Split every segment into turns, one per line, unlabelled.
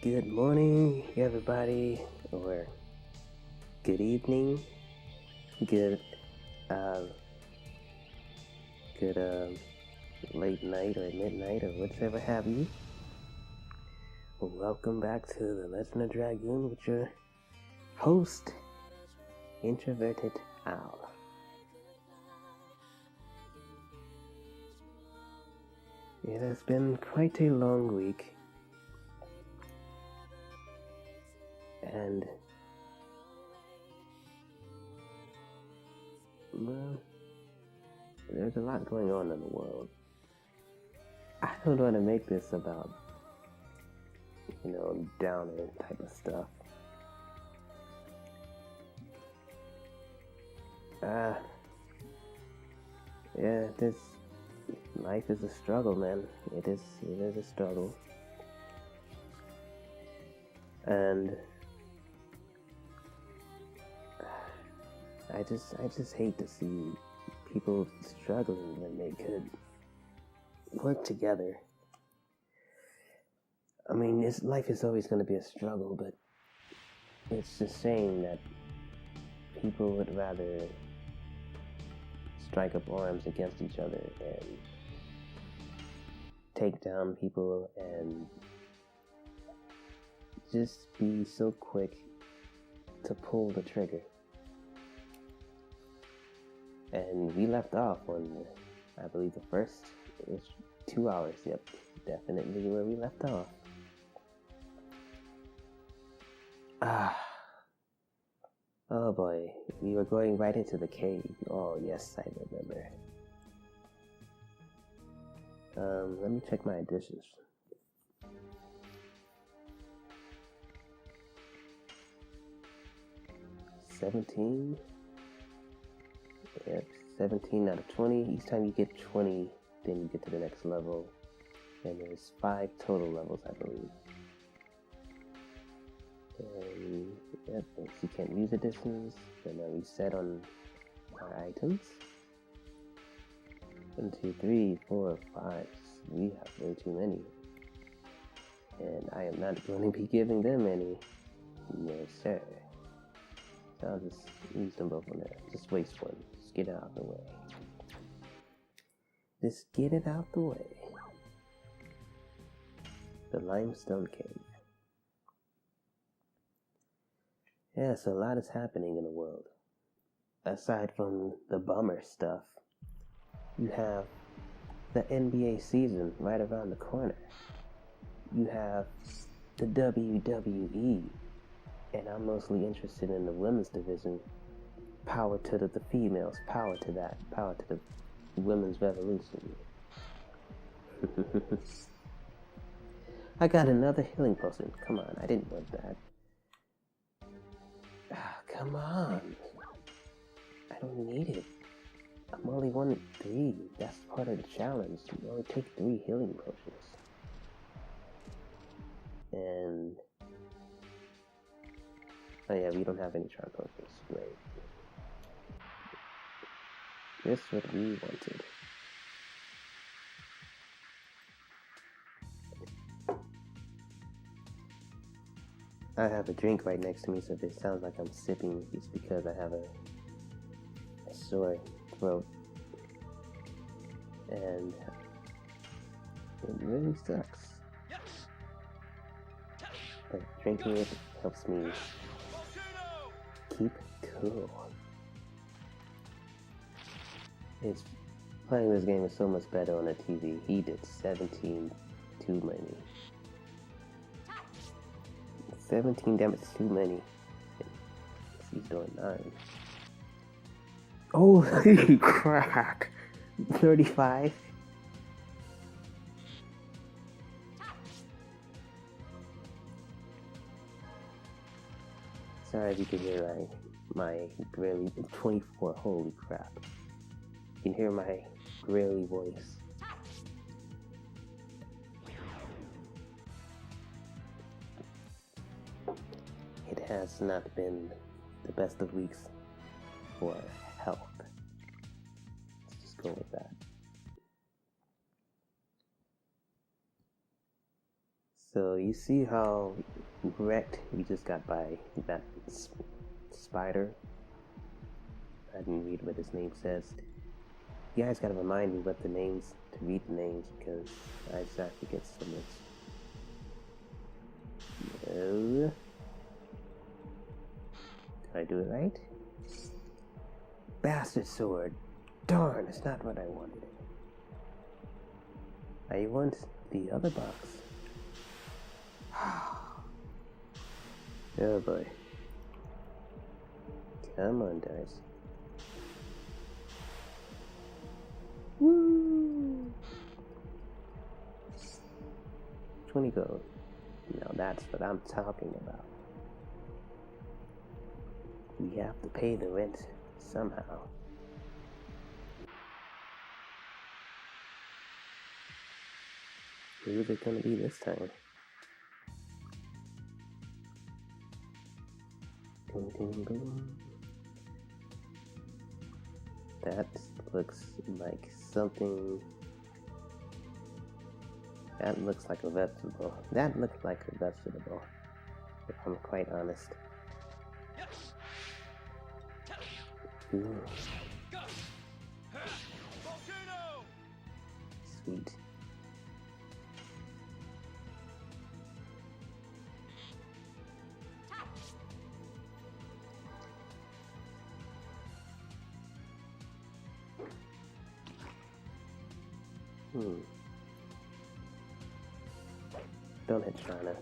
Good morning, everybody, or good evening, good, uh, good late night or midnight or whatever have you. Welcome back to the Legend of Dragoon with your host, Introverted Owl. It has been quite a long week, and well, there's a lot going on in the world. I don't want to make this about, downer type of stuff. This life is a struggle, man. It is a struggle. And I just hate to see people struggling when they could work together. I mean, life is always going to be a struggle, but it's a shame that people would rather strike up arms against each other and take down people and just be so quick to pull the trigger. And we left off on, I believe, the first, it was 2 hours. Yep, definitely where we left off. Oh boy, we were going right into the cave. Oh yes, I remember. Let me check my additions. $17. Yep, 17 out of 20. Each time you get 20, then you get to the next level. And there's 5 total levels, I believe. And yep, you can't use additions. Then I reset on our items. 1, 2, 3, 4, 5. We have way too many. And I am not going to be giving them any. No, sir. So I'll just use them both on there. Just waste one. Just get it out of the way. Just get it out the way. The Limestone Cave. Yeah, so a lot is happening in the world. Aside from the bummer stuff, you have the NBA season right around the corner. You have the WWE, and I'm mostly interested in the women's division. Power to the females, power to that, power to the women's revolution. I got another healing potion. Come on, I didn't want that. Come on. I don't need it. I'm only 1 in 3. That's part of the challenge. You only take 3 healing potions. And oh yeah, we don't have any charm potions. Great. Just what we wanted. I have a drink right next to me, so if it sounds like I'm sipping, it's because I have a sore throat. And it really sucks. But drinking it helps me keep cool. Playing this game is so much better on the TV. He did 17 too many. 17 damage too many. He's doing 9. Holy crap! 35. Sorry if you can hear my really 24. Holy crap! You can hear my growly voice. It has not been the best of weeks for health. Let's just go with that. So you see how wrecked we just got by that spider? I didn't read what his name says. You guys gotta remind me what the names, to read the names, because I just have to get so much. No. Did I do it right? Bastard sword. Darn, it's not what I wanted. I want the other box. Oh boy. Come on, guys. Woo! 20 gold. Now that's what I'm talking about. We have to pay the rent somehow. Who's it gonna be this time? Ding, ding, ding. That looks like something. That looks like a vegetable. That looks like a vegetable, if I'm quite honest. Ooh. Sweet. Don't hit Shana.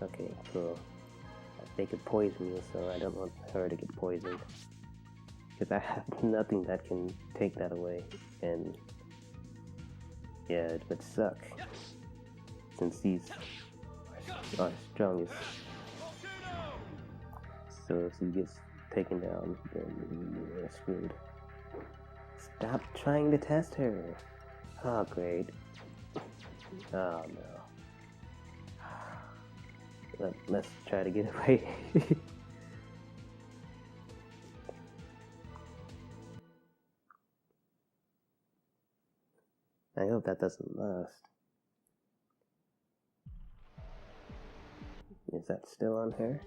Okay, cool. They could poison me, so I don't want her to get poisoned. Because I have nothing that can take that away. And yeah, it would suck. Since these are strongest. So if he gets taken down, then we're screwed. Stop trying to test her. Oh, great. Oh, no. Let's try to get away. I hope that doesn't last. Is that still on her?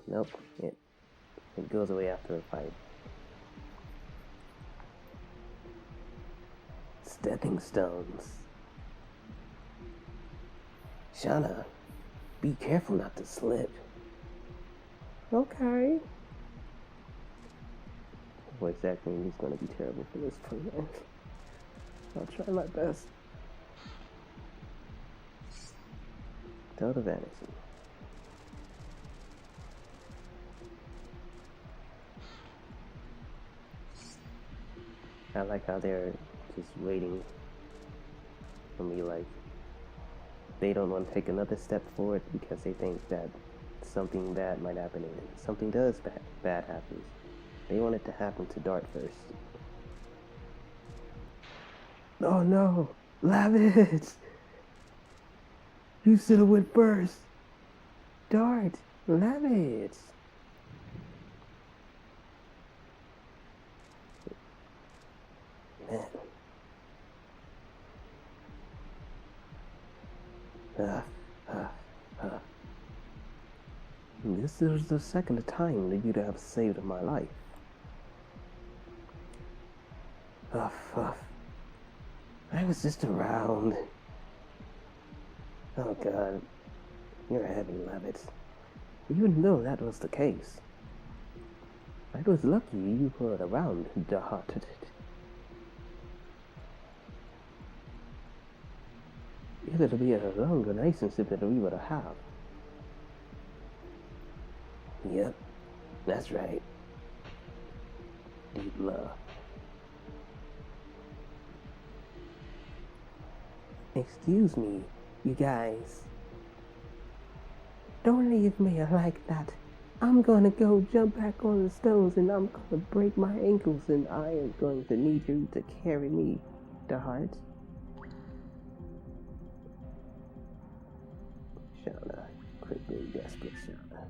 Nope. It goes away after a fight. Stepping stones. Shana, be careful not to slip. Okay. Voice acting is going to be terrible for this program. I'll try my best. Total vanity. I like how they're just waiting for me, like they don't want to take another step forward because they think that something bad might happen, and if something bad happens, they want it to happen to Dart first. Oh no! Lavish! You should have went first! Dart! Lavish! Man. This is the second time that you'd have saved my life. I was just around. Oh god, you're heavy, Levitt. Even though that was the case, I was lucky you were around, Dart. It'll be a long relationship that we would have. Yep, that's right. Deep love. Excuse me, you guys. Don't leave me like that. I'm gonna go jump back on the stones and I'm gonna break my ankles and I am going to need you to carry me, Dart. Shana, quit being desperate, Shana.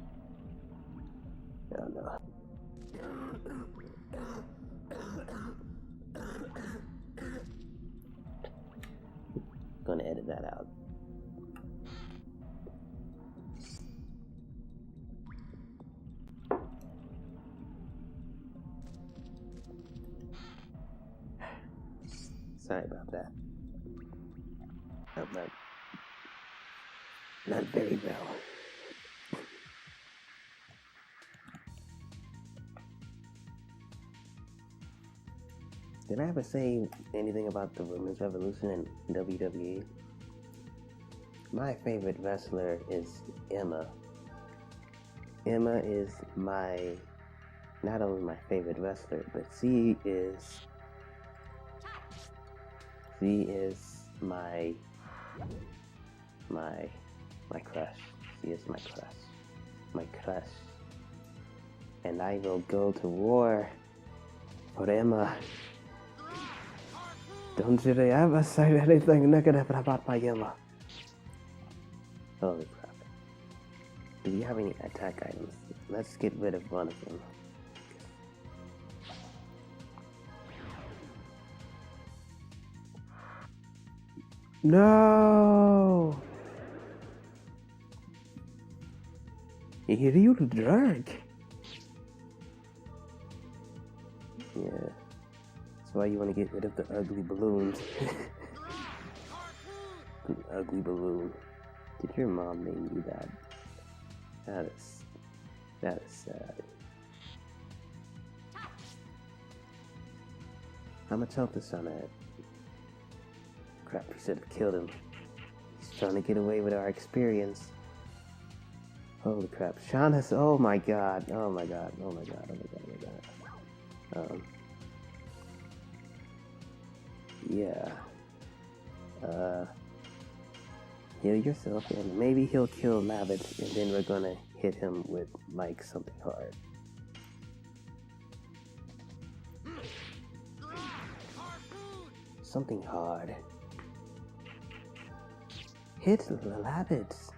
Oh no. that out. Sorry about that. I'm not very well. Did I ever say anything about the Women's Revolution in WWE? My favorite wrestler is Emma. Emma is not only my favorite wrestler, but she is my crush. She is my crush. And I will go to war for Emma. Don't you ever say anything negative about my Emma. Holy crap. Do we have any attack items? Let's get rid of one of them. No! You jerk! Yeah. That's why you want to get rid of the ugly balloons. An ugly balloon. Did your mom name you that? That is sad. How much health is Shana at? Crap, we should have killed him. He's trying to get away with our experience. Holy crap. Shana's, oh my god. Yeah. Heal yourself, and maybe he'll kill Labbit, and then we're gonna hit him with, like, something hard. Something hard. Hit the Labbits.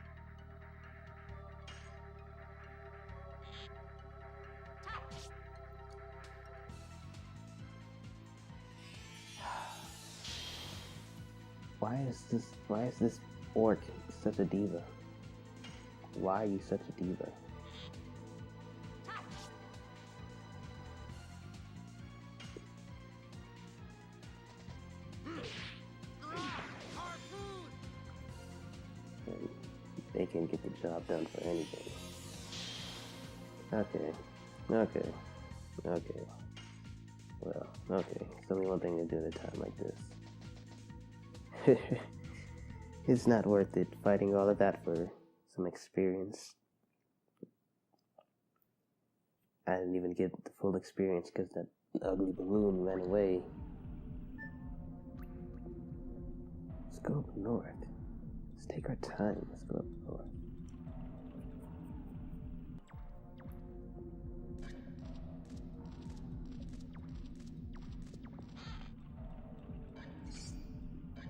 Why is this orc such a diva? Why are you such a diva? And they can get the job done for anything. Okay. Well, okay. It's only one thing to do at a time like this. It's not worth it fighting all of that for some experience. I didn't even get the full experience because that ugly balloon ran away. Let's go up north. Let's take our time. Let's go up north.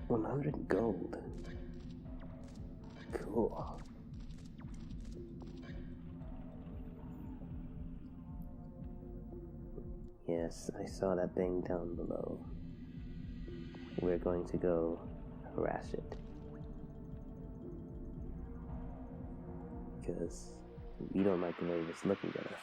$100 gold. Cool. Yes, I saw that thing down below. We're going to go harass it. Because we don't like the way it's looking at us.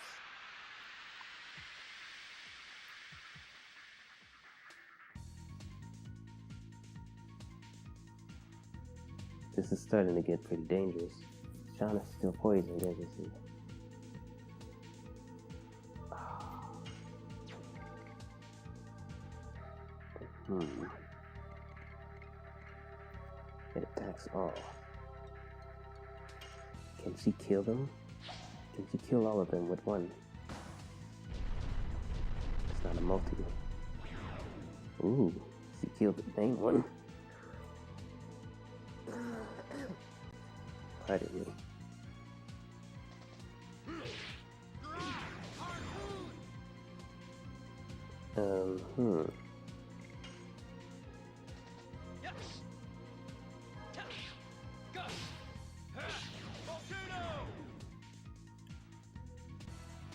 This is starting to get pretty dangerous. Shana's still poisoned, as you see. It attacks all. Can she kill them? Can she kill all of them with one? It's not a multi. Ooh, she killed the main one. Pardon me.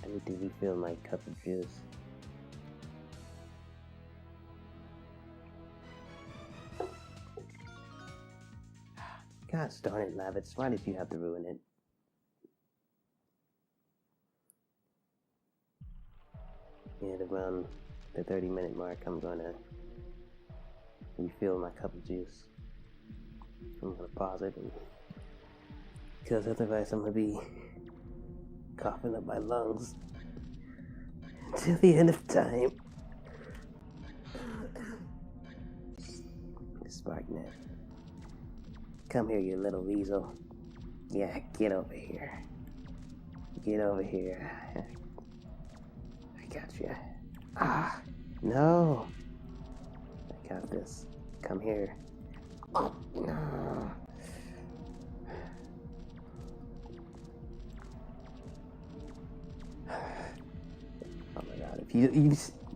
I need to refill my cup of juice. Gosh darn it, Lavitz. Why did you have to ruin it? And around the 30-minute mark, I'm gonna refill my cup of juice. I'm gonna pause it, because otherwise I'm gonna be coughing up my lungs till the end of time. Sparknet. Come here, you little weasel. Yeah, get over here. Get over here. I got you. Ah, no. I got this. Come here. Oh, no. Oh my god, if you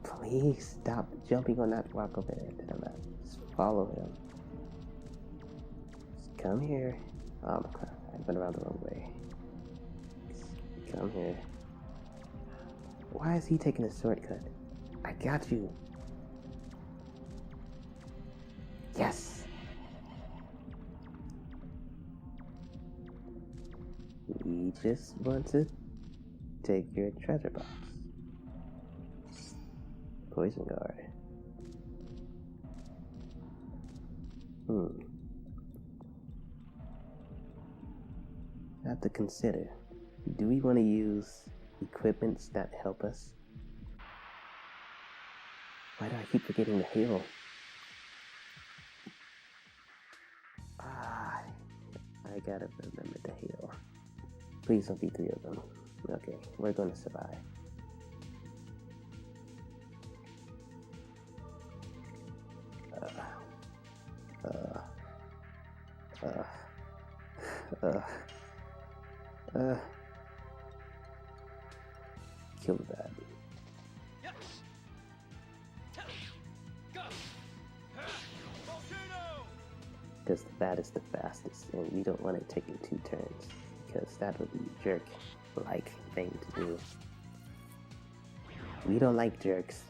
please stop jumping on that rock over there. Just follow him. Just come here. Oh my god, I went around the wrong way. Just come here. Why is he taking a shortcut? I got you. Yes! We just want to take your treasure box. Poison guard. I have to consider. Do we want to use equipments that help us? Why do I keep forgetting the heal? I gotta remember to heal. Please don't be 3 of them. Okay, we're gonna survive. Kill that. Because the bat is the fastest, and we don't want it taking 2 turns, because that would be a jerk-like thing to do. We don't like jerks.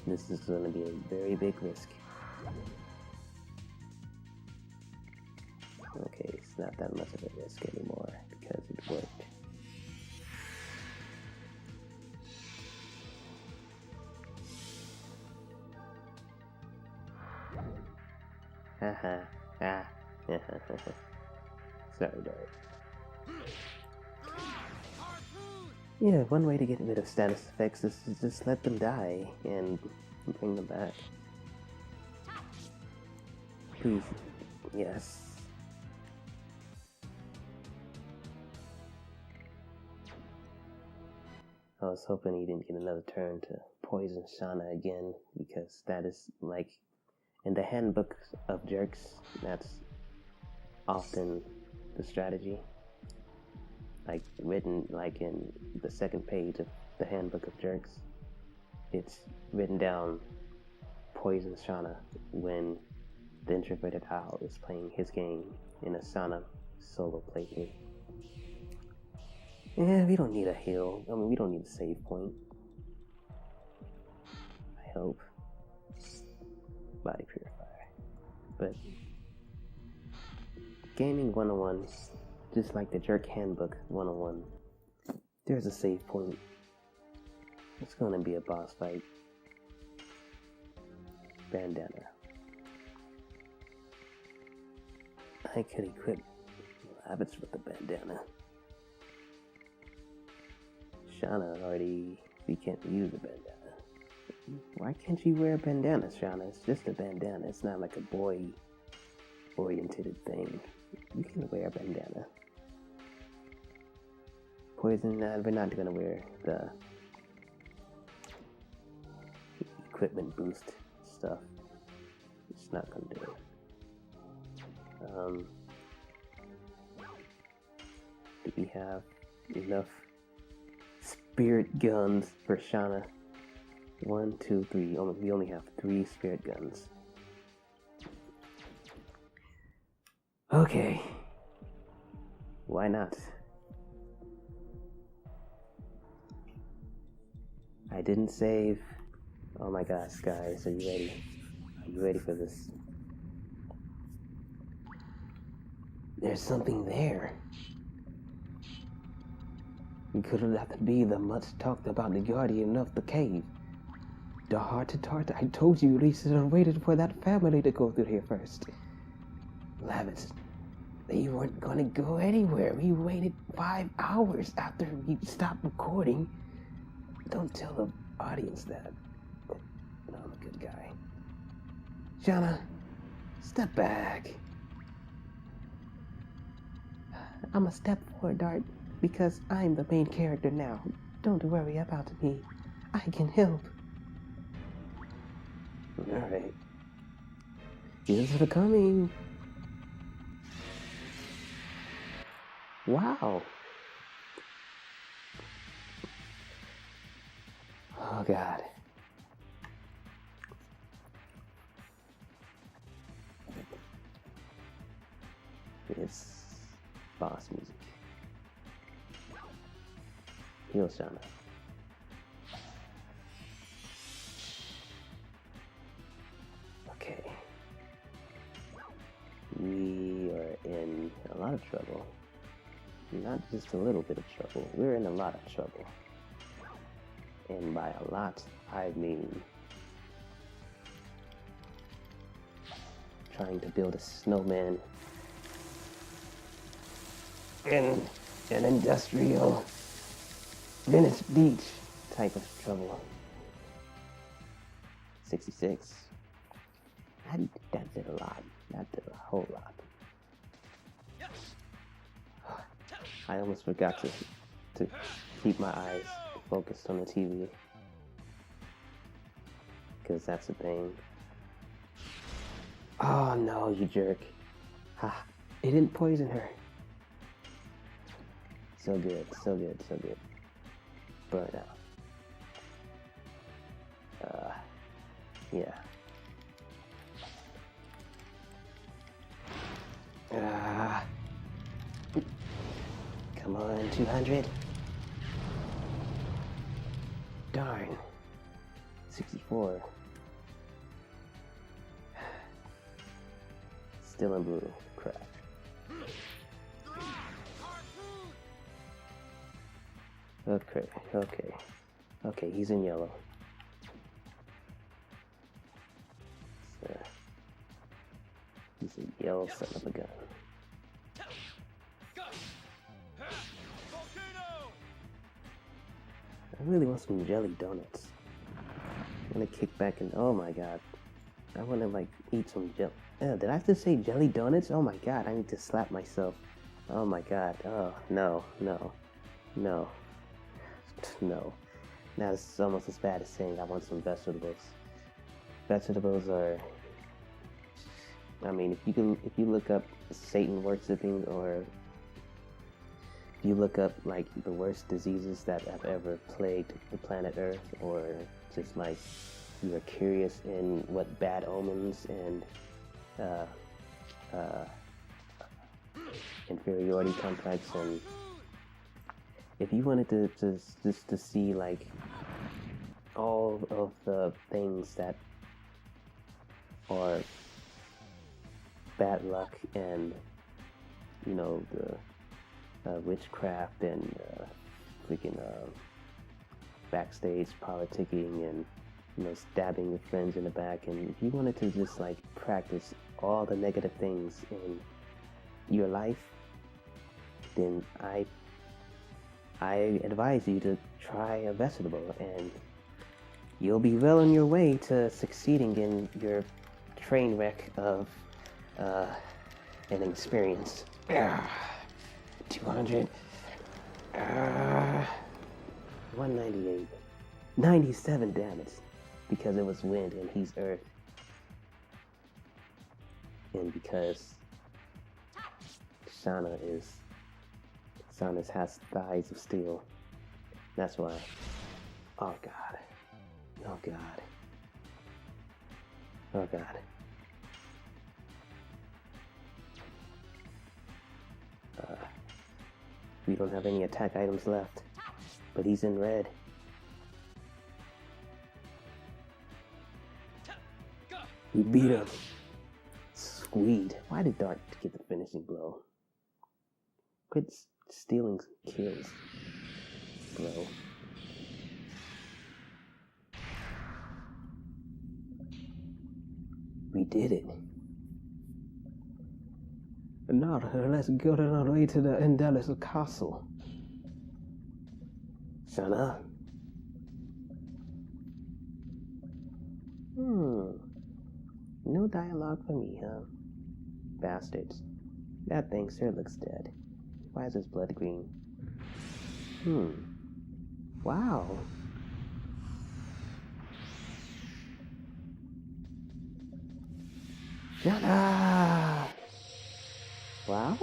This is going to be a very big risk. Okay, it's not that much of a risk anymore, because it worked. Sorry, Derek. Yeah, one way to get rid of status effects is to just let them die and bring them back. Please, yes. I was hoping he didn't get another turn to poison Shana again, because that is like in the handbook of jerks, that's often the strategy. Like written like in the 2nd page of the handbook of jerks. It's written down poison Shana when the Introverted Owl is playing his game in a Shana solo playthrough. Yeah, we don't need a heal. I mean, we don't need a save point. I hope. Body purifier. But gaming 101, just like the Jerk Handbook 101, there's a save point. It's gonna be a boss fight. Bandana. I could equip habits with the bandana. Shana already, we can't use a bandana. Why can't you wear a bandana, Shana? It's just a bandana. It's not like a boy-oriented thing. You can wear a bandana. Poison, we're not gonna wear the equipment boost stuff. It's not gonna do it. Do we have enough spirit guns for Shana? 1, 2, 3. Oh, we only have 3 spirit guns. Okay. Why not? I didn't save. Oh my gosh, guys, are you ready? Are you ready for this? There's something there. It could have to be the much talked about the guardian of the cave. The heart-to-heart. I told you, Lisa waited for that family to go through here first. Lavis, they weren't gonna go anywhere. We waited 5 hours after we stopped recording. Don't tell the audience that. No, I'm a good guy. Shana, step back. I'm a step forward, Dart, because I'm the main character now. Don't worry about me. I can help. Alright. Here's for coming. Wow. Oh God. It's boss music. Heal Shana. Okay. We are in a lot of trouble. Not just a little bit of trouble. We're in a lot of trouble. And by a lot, I mean trying to build a snowman in an industrial Venice Beach type of trouble. 66. That did a lot. That did a whole lot. I almost forgot to keep my eyes focused on the TV. Because that's the thing. Oh no, you jerk. Ha! It didn't poison her. So good, so good, so good. Burn out. Yeah. Come on, 200. Darn. 64. Still in blue. Crap. Okay, he's in yellow. So, he's a yellow son of a gun. I really want some jelly donuts. I want to kick back and oh my god. I want to like eat some jelly. Did I have to say jelly donuts? Oh my god, I need to slap myself. Oh my god. Oh, no. Now this is almost as bad as saying I want some vegetables. Vegetables are, I mean, if you look up Satan worshipping, or if you look up like the worst diseases that have ever plagued the planet Earth, or just like you are curious in what bad omens and inferiority complex, and if you wanted to just to see like all of the things that are bad luck and you know the witchcraft and freaking backstage politicking and you know stabbing your friends in the back, and if you wanted to just like practice all the negative things in your life, then I advise you to try a vegetable, and you'll be well on your way to succeeding in your train wreck of an experience. 200. 198. 97 damage because it was wind and he's earth. And because Shana's has thighs of steel. That's why. Oh god. Oh god. Oh god. We don't have any attack items left, but he's in red. We beat him. Sweet. Why did Dart get the finishing blow? Quit stealing kills, bro. We did it. Now let's go on our way to the Endelis castle. Shana. No dialogue for me, huh? Bastards. That thing sure looks dead. Why is his blood green? Wow. Shana! Wow?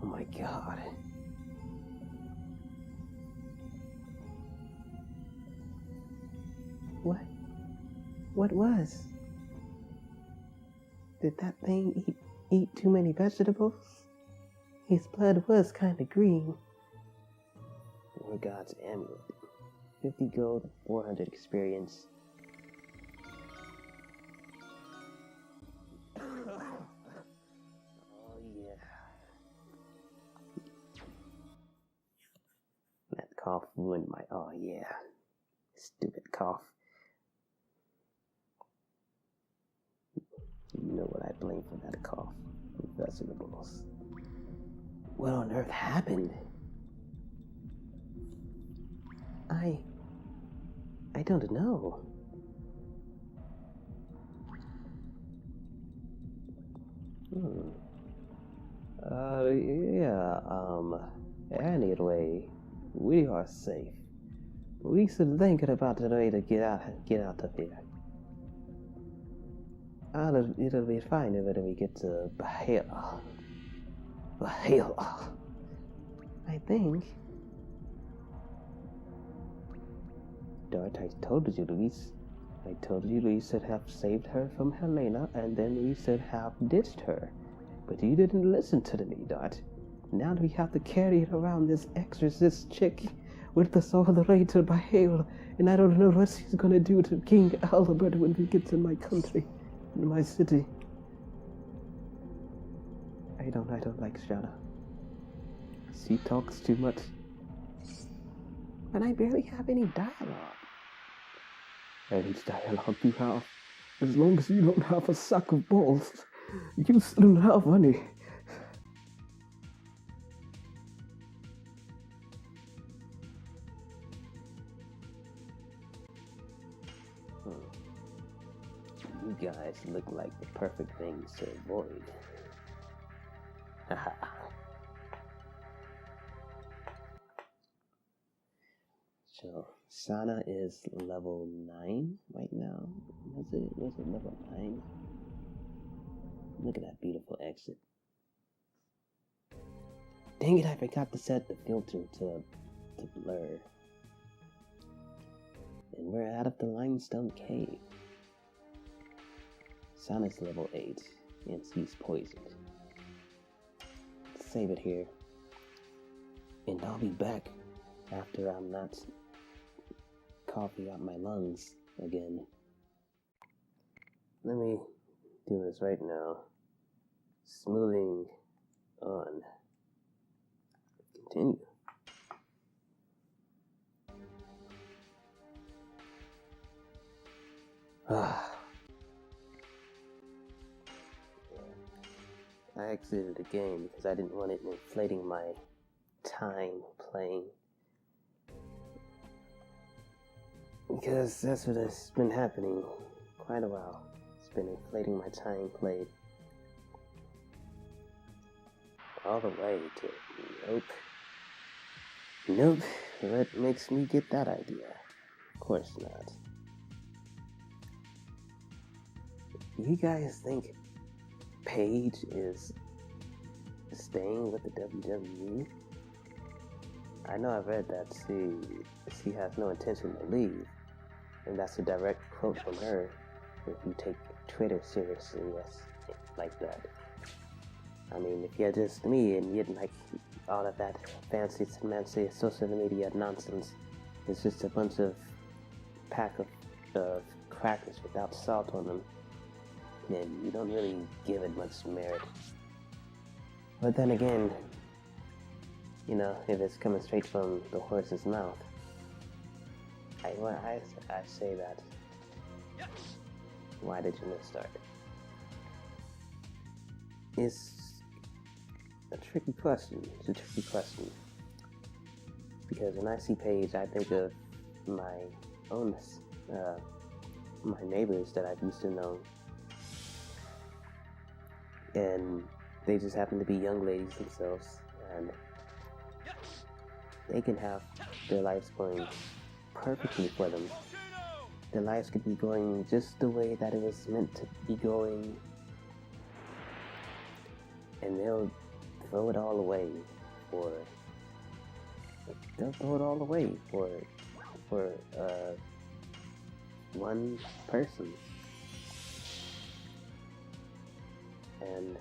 Oh my god. What was? Did that thing eat too many vegetables? His blood was kinda green. War God's Amulet. 50 gold, 400 experience. Oh yeah. That cough ruined my oh yeah. Stupid cough. You know what I blame for that cough. Vegetables. What on earth happened? I don't know. Anyway, we are safe. We should think about the way to get out of here. It'll be fine when we get to Bale. Bale. I think. Dart, I told you, Luis. I told you we should have saved her from Helena, and then we should have ditched her. But you didn't listen to me, Dart. Now we have to carry around this exorcist chick with us all the way to Bale, and I don't know what she's gonna do to King Albert when we get to my country, in my city. I don't like Shana. She talks too much. And I barely have any dialogue. Any dialogue you have? As long as you don't have a sack of balls, you still have money. You guys look like the perfect things to avoid. Haha. So, Shana is level 9 right now. Was it level 9? Look at that beautiful exit. Dang it, I forgot to set the filter to blur. And we're out of the Limestone Cave. Shana's level 8, and she's poisoned. Save it here. And I'll be back after I'm not coughing out my lungs again. Let me do this right now. Smoothing on. Continue. I exited the game because I didn't want it inflating my time playing. Because that's what has been happening quite a while. It's been inflating my time played. All the way to Nope. What makes me get that idea? Of course not. You guys think Paige is staying with the WWE? I know I've read that she has no intention to leave, and that's a direct quote from her. If you take Twitter seriousness like that. I mean, if you're just me and you didn't like all of that fancy social media nonsense, it's just a bunch of pack of crackers without salt on them, and you don't really give it much merit. But then again, you know, if it's coming straight from the horse's mouth, I say that. Why did you not start? It's a tricky question. It's a tricky question. Because when I see Paige, I think of my own, my neighbors that I've used to know. And they just happen to be young ladies themselves. And they can have their lives going perfectly for them. Their lives could be going just the way that it was meant to be going. And they'll throw it all away for one person. And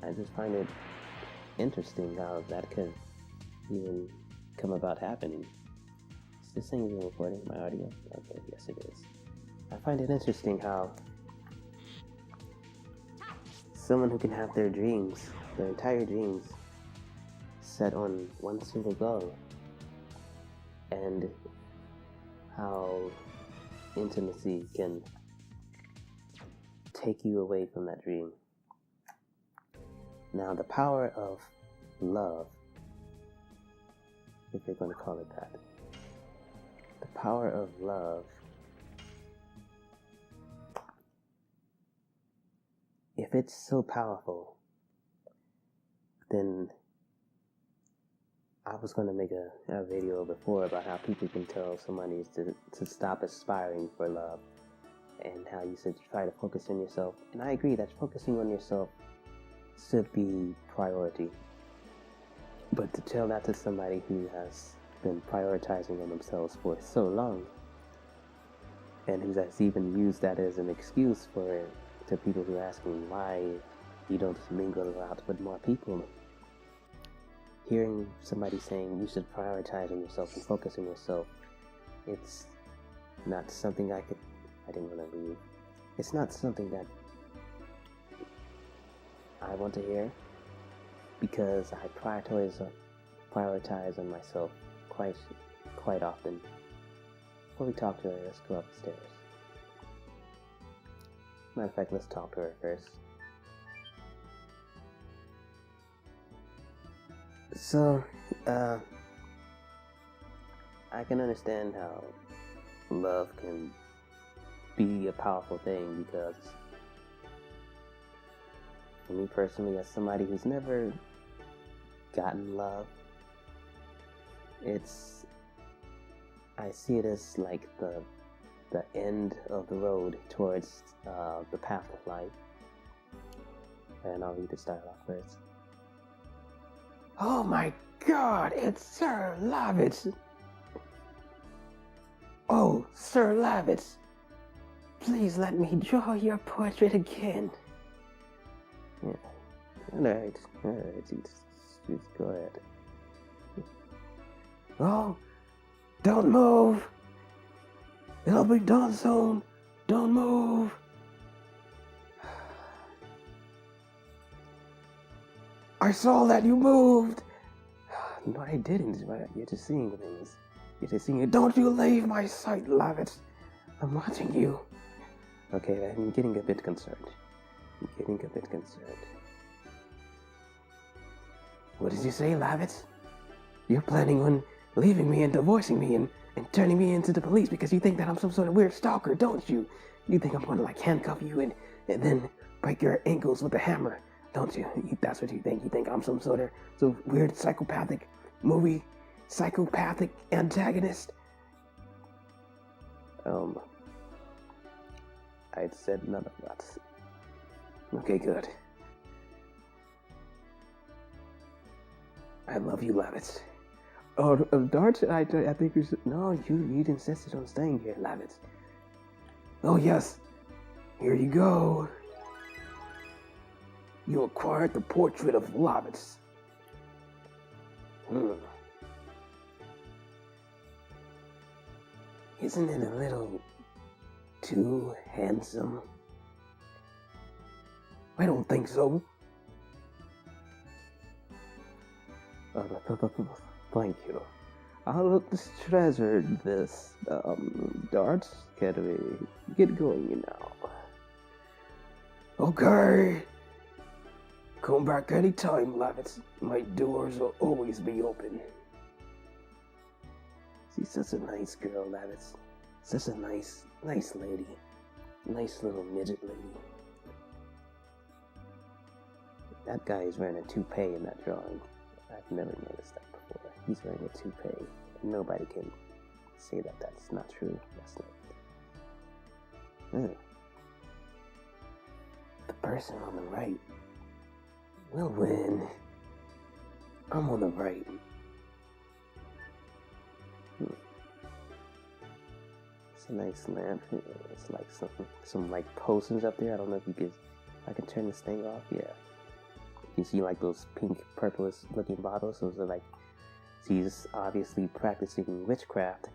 I just find it interesting how that could even come about happening. Is this thing even recording my audio? Okay, yes it is. I find it interesting how someone who can have their dreams, their entire dreams, set on one single goal, and how intimacy can take you away from that dream. Now, the power of love, if you're going to call it that, the power of love, if it's so powerful, then I was going to make a video before about how people can tell somebody to stop aspiring for love, and how you should try to focus on yourself. And I agree that focusing on yourself should be priority. But to tell that to somebody who has been prioritizing on themselves for so long, and who has even used that as an excuse to people who are asking why you don't mingle out with more people, hearing somebody saying you should prioritize on yourself and focus on yourself, it's not something I didn't want to read. It's not something that I want to hear, because I prioritize on myself quite often. Before we talk to her, let's go upstairs. Matter of fact, let's talk to her first. So, I can understand how love can be a powerful thing, because for me personally, as somebody who's never gotten love, I see it as like the end of the road towards the path of life. And I'll read the start off first. Oh my God, it's Sir Lavitz! Oh, Sir Lavitz, please let me draw your portrait again. Yeah. Alright, just go ahead. Oh, don't move! It'll be done soon! Don't move! I saw that you moved! No, I didn't. You're just seeing things. You're just seeing it. Don't you leave my sight, Lavitz! I'm watching you. Okay, I'm getting a bit concerned. What did you say, Lavitz? You're planning on leaving me and divorcing me and turning me into the police because you think that I'm some sort of weird stalker, don't you? You think I'm going to handcuff you and then break your ankles with a hammer, don't you? That's what you think. You think I'm some sort of weird psychopathic antagonist? I said none of that. Okay, good. I love you, Lavitz. Oh, Dart, I think you should... No, you insisted on staying here, Lavitz. Oh, yes. Here you go. You acquired the portrait of Lavitz. Isn't it a little too handsome? I don't think so. Thank you. I'll treasure this, darts. Can we get going now? Okay. Come back anytime, Lavitz. My doors will always be open. She's such a nice girl, Lavitz. Such a nice lady. Nice little midget lady. That guy is wearing a toupee in that drawing. I've never noticed that before. He's wearing a toupee. Nobody can say that that's not true. That's not. The person on the right will win. I'm on the right. It's a nice lamp. It's like some like posters up there. I don't know if I can turn this thing off. Yeah. You see like those pink, purplish looking bottles. Those are like, she's obviously practicing witchcraft.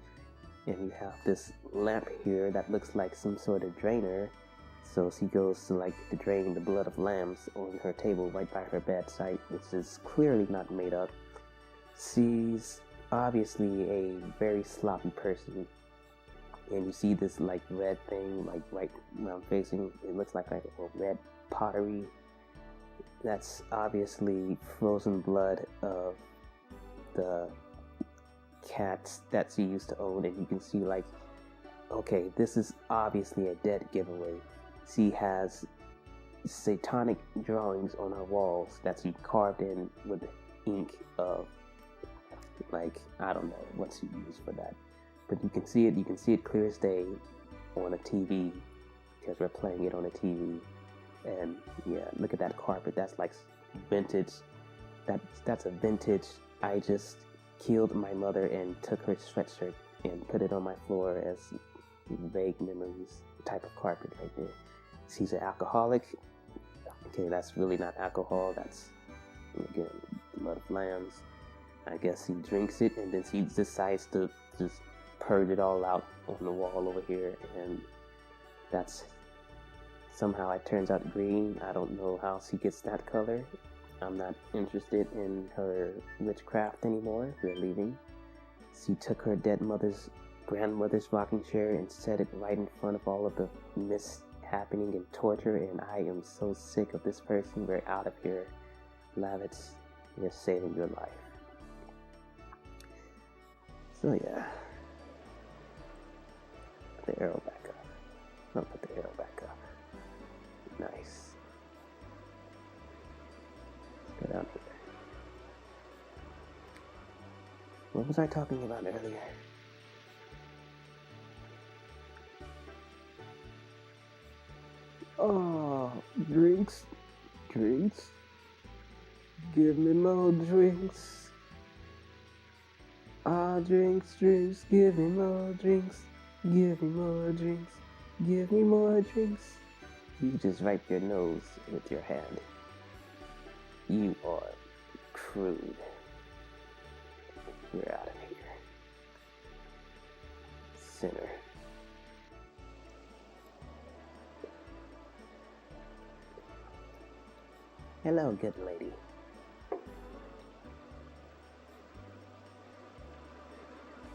And you have this lamp here that looks like some sort of drainer. So she goes to like to drain the blood of lambs on her table right by her bedside, which is clearly not made up. She's obviously a very sloppy person. And you see this like red thing, like right where I'm facing. It looks like a red pottery. That's obviously frozen blood of the cats that she used to own. And you can see like, okay, this is obviously a dead giveaway. She has satanic drawings on her walls that she carved in with ink of, like, I don't know what she used for that. But you can see it clear as day on a TV, because we're playing it on a TV. And yeah, look at that carpet. That's like vintage. That's a vintage. I just killed my mother and took her sweatshirt and put it on my floor as vague memories type of carpet right there. She's an alcoholic. Okay, that's really not alcohol. That's, again, blood of lambs. I guess he drinks it and then she decides to just purge it all out on the wall over here, and that's somehow it turns out green. I don't know how she gets that color. I'm not interested in her witchcraft anymore. We're leaving. She took her dead grandmother's rocking chair and set it right in front of all of the mishappening and torture, and I am so sick of this person. We're out of here. Lavitz, you're saving your life. So yeah. Put the arrow back up. I'll put the arrow back up. Nice. Let's go down here. What was I talking about earlier? Oh, drinks. Give me more drinks. Ah, drinks, give me more drinks. Give me more drinks. Give me more drinks. You just wipe your nose with your hand. You are crude. We're out of here. Sinner. Hello, good lady.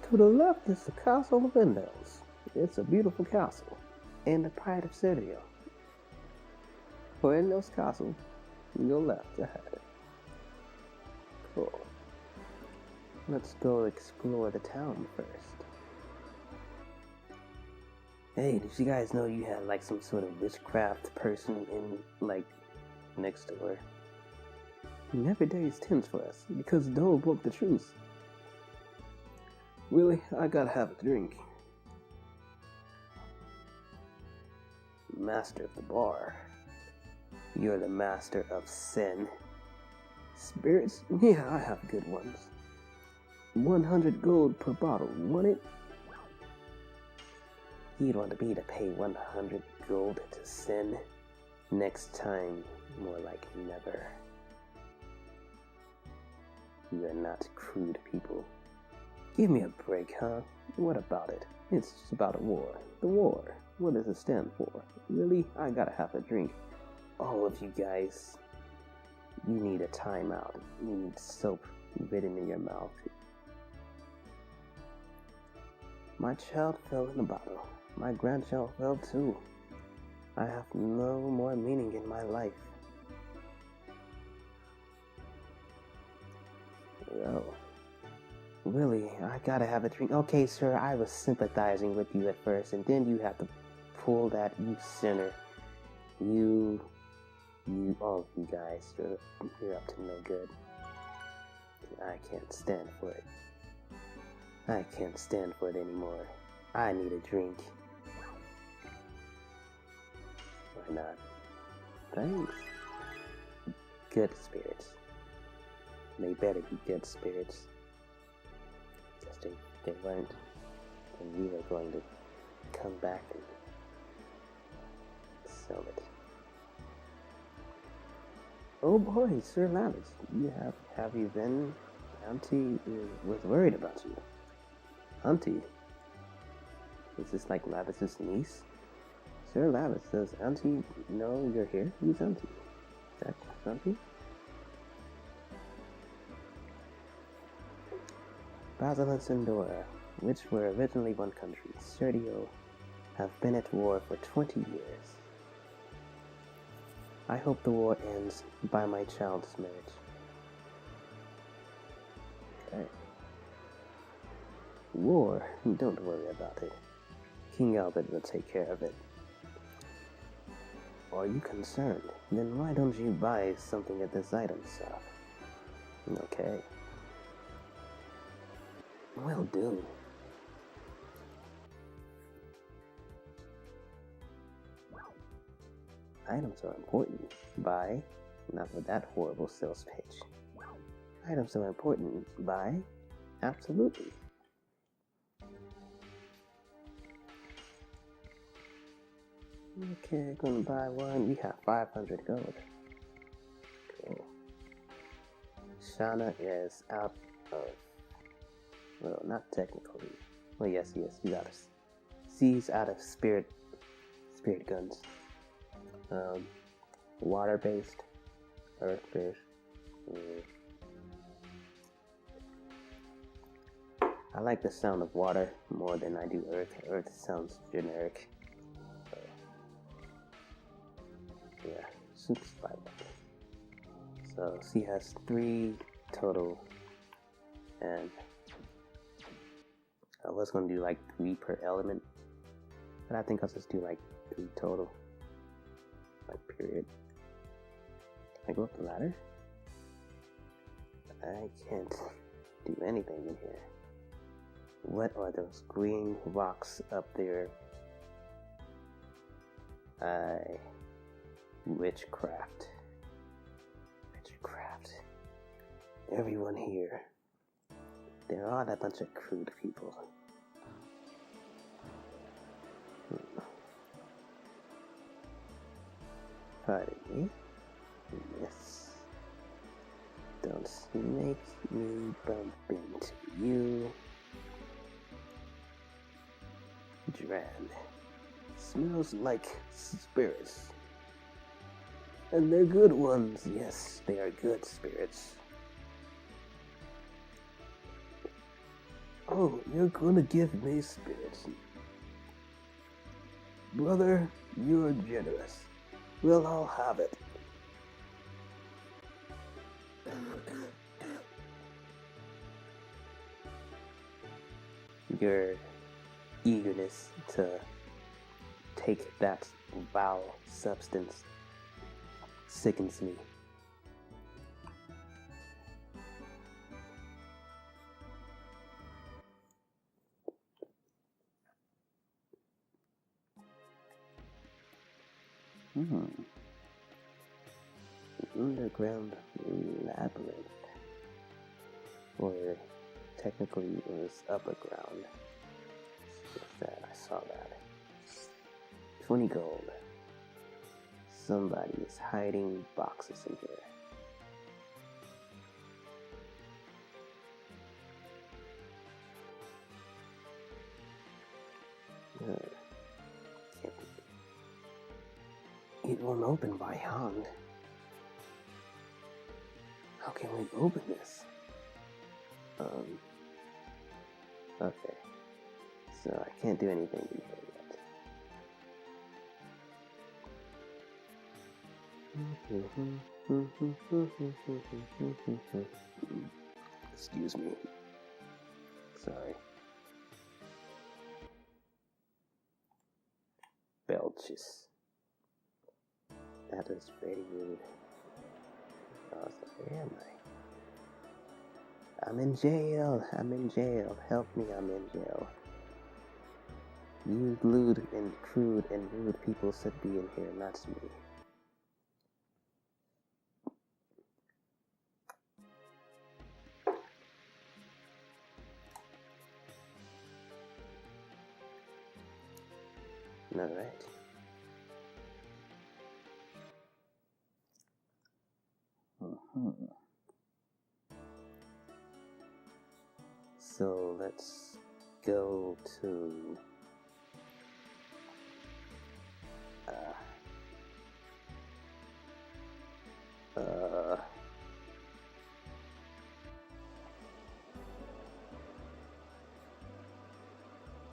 To the left is the castle of windows. It's a beautiful castle, and the pride of Syria. For in those castles, your left ahead. Cool. Let's go explore the town first. Hey, did you guys know you had like some sort of witchcraft person in like next door? Every day is tense for us because Dole broke the truce. Really, I gotta have a drink. Master of the bar. You're the master of sin. Spirits? Yeah, I have good ones. 100 gold per bottle, want it? You'd want me to pay 100 gold to sin? Next time, more like never. You are not crude people. Give me a break, huh? What about it? It's just about a war. The war. What does it stand for? Really? I gotta have a drink. All of you guys, you need a timeout. You need soap written in your mouth. My child fell in a bottle. My grandchild fell too. I have no more meaning in my life. Well, really, I gotta have a drink. Okay, sir, I was sympathizing with you at first, and then you have to pull that, you sinner. All of you guys, you're up to no good. I can't stand for it. I can't stand for it anymore. I need a drink. Why not? Thanks. Good spirits. They better be good spirits. Just if they weren't, then we were going to come back and sell it. Oh boy, Sir Lavis, have you been? Auntie was worried about you. Auntie? Is this like Lavis's niece? Sir Lavis, does Auntie know you're here? Who's Auntie? Is that Auntie? Basilius and Dora, which were originally one country, Sergio, have been at war for 20 years. I hope the war ends by my child's marriage. Okay. War? Don't worry about it. King Albert will take care of it. Are you concerned? Then why don't you buy something at this item shop? Okay. Will do. Items are important. Buy. Not with that horrible sales pitch. Items are important. Buy. Absolutely. Okay, gonna buy one. We have 500 gold. Cool. Shana is out of... Well, not technically. Well, yes, he's out of... He's out of spirit guns. Water-based, earth-based. I like the sound of water more than I do earth. Earth sounds generic. So, yeah, super spider. So she has 3 total, and I was gonna do like 3 per element, but I think I'll just do like 3 total. Like, period. Can I go up the ladder? I can't do anything in here. What are those green rocks up there? Witchcraft. Witchcraft. Everyone here. They're all a bunch of crude people. Pardon me. Yes. Don't make me bump into you. Dran. Smells like spirits. And they're good ones. Yes, they are good spirits. Oh, you're gonna give me spirits. Brother, you're generous. We'll all have it. Your eagerness to take that foul substance sickens me. Underground labyrinth. Or technically it was upper ground. What's that? I saw that. 20 gold. Somebody is hiding boxes in here. It won't open by hand. How can we open this? Okay. So I can't do anything here yet. Excuse me. Sorry. Belches. That is very rude. I was like, where am I? I'm in jail. I'm in jail. Help me, I'm in jail. You lewd and crude and rude people should be in here, not me. Alright. So let's go to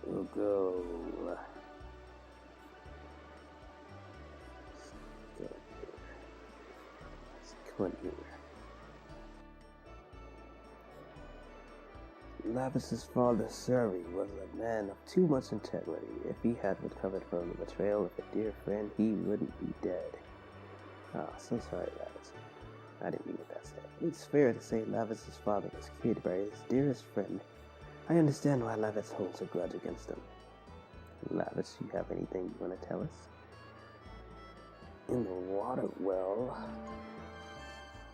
we'll go Let's go here. Lavis's father, Surrey, was a man of too much integrity. If he had recovered from the betrayal of a dear friend, he wouldn't be dead. So sorry, Lavis. I didn't mean it that way. It's fair to say Lavis's father was killed by his dearest friend. I understand why Lavis holds a grudge against him. Lavis, you have anything you want to tell us? In the water well,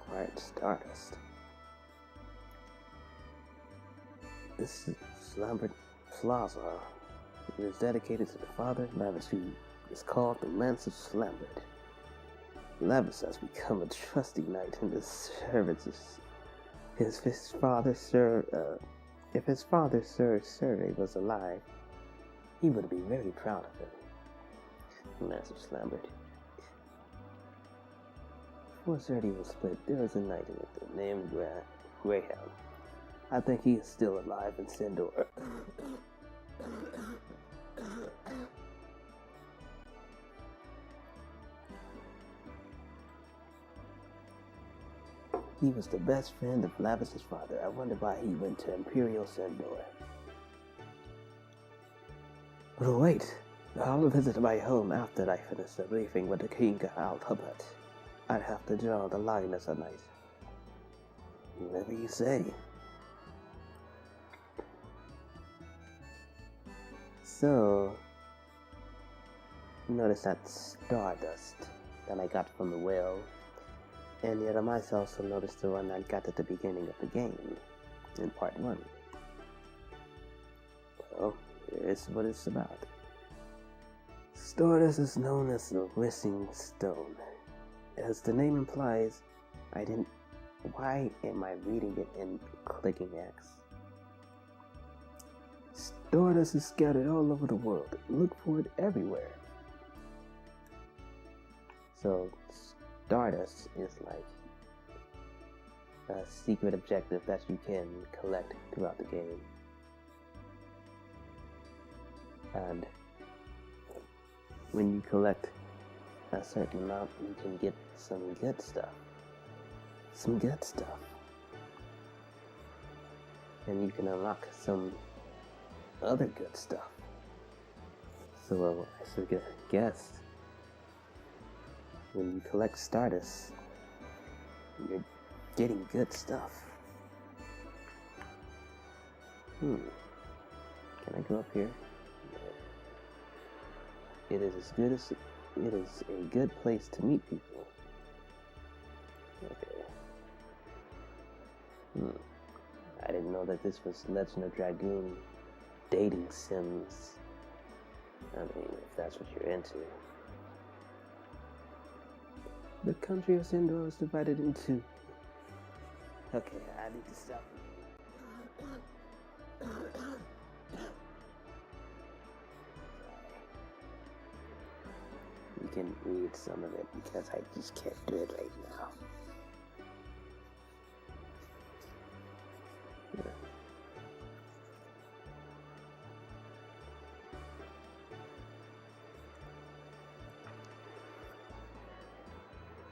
quiet stardust. This is Lambert Plaza. It is dedicated to the father, Lavis, who is called the Lance of Slambert. Lavis has become a trusty knight in the services. If his father, Sir Surrey, was alive, he would be very proud of him. Lance of Slambert. Before Surrey was split, there was a knight in it named Greyhound. I think he is still alive in Sindor. He was the best friend of Lavis's father. I wonder why he went to Imperial Sindor. But wait, I'll visit my home after I finish the briefing with the King Al-Hubbard. I'd have to draw the line as a knight. Whatever you say. So, notice that stardust that I got from the whale, and yet I might also notice the one I got at the beginning of the game, in part 1. Well, here's what it's about. Stardust is known as the Wishing Stone. As the name implies, why am I reading it and clicking X? Stardust is scattered all over the world. Look for it everywhere. So, Stardust is like a secret objective that you can collect throughout the game. And when you collect a certain amount, you can get some good stuff. And you can unlock some other good stuff. So I should guess when you collect Stardust, you're getting good stuff. Can I go up here? It is a good place to meet people. Okay. I didn't know that this was Legend of Dragoon dating sims I mean, if that's what you're into. The country of Sindor is divided into... Okay, I need to stop. You can read some of it because I just can't do it right now.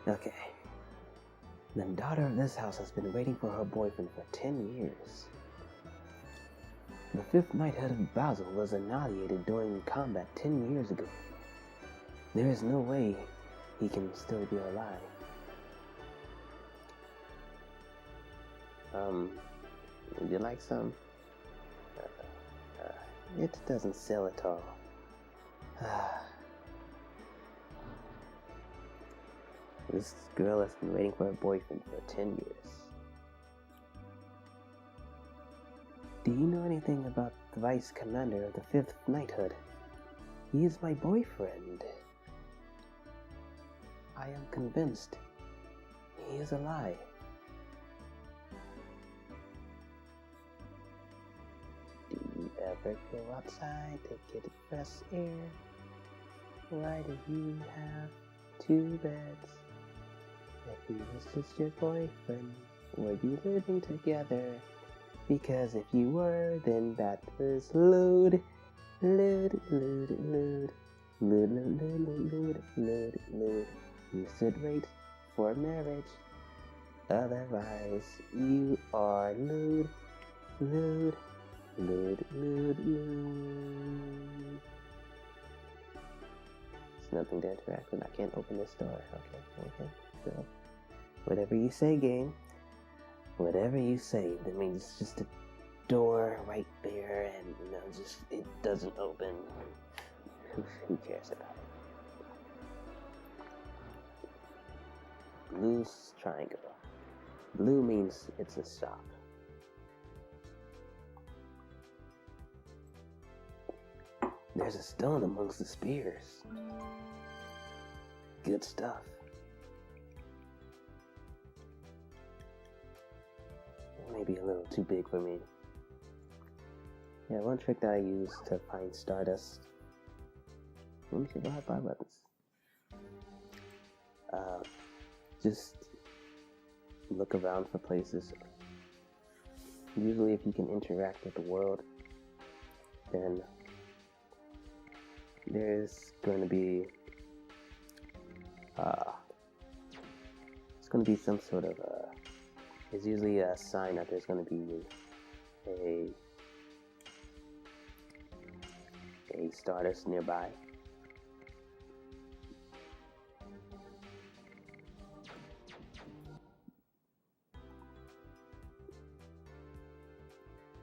Okay. The daughter of this house has been waiting for her boyfriend for 10 years. The fifth knighthood of Basel was annihilated during combat 10 years ago. There is no way he can still be alive. Would you like some? It doesn't sell at all. This girl has been waiting for her boyfriend for 10 years. Do you know anything about the vice commander of the 5th knighthood? He is my boyfriend. I am convinced he is alive. Do you ever go outside to get fresh air? Why do you have 2 beds? If he was just your boyfriend, were you living together? Because if you were, then that was lewd. Lewd, lewd, lewd. Lewd, lewd, lewd, lewd, lewd, lewd. You should wait for marriage. Otherwise, you are lewd. Lewd, lewd, lewd, lewd. There's nothing to interact with. I can't open this door. Okay. So, whatever you say, game. Whatever you say. That means it's just a door right there, and just it doesn't open. Who cares about it? Blue triangle. Blue means it's a shop. There's a stone amongst the spears. Good stuff. Maybe a little too big for me. Yeah, one trick that I use to find stardust. Let me survive by weapons. Just look around for places. Usually if you can interact with the world, then there's going to be it's going to be some sort of there's usually a sign that there's going to be a stardust nearby.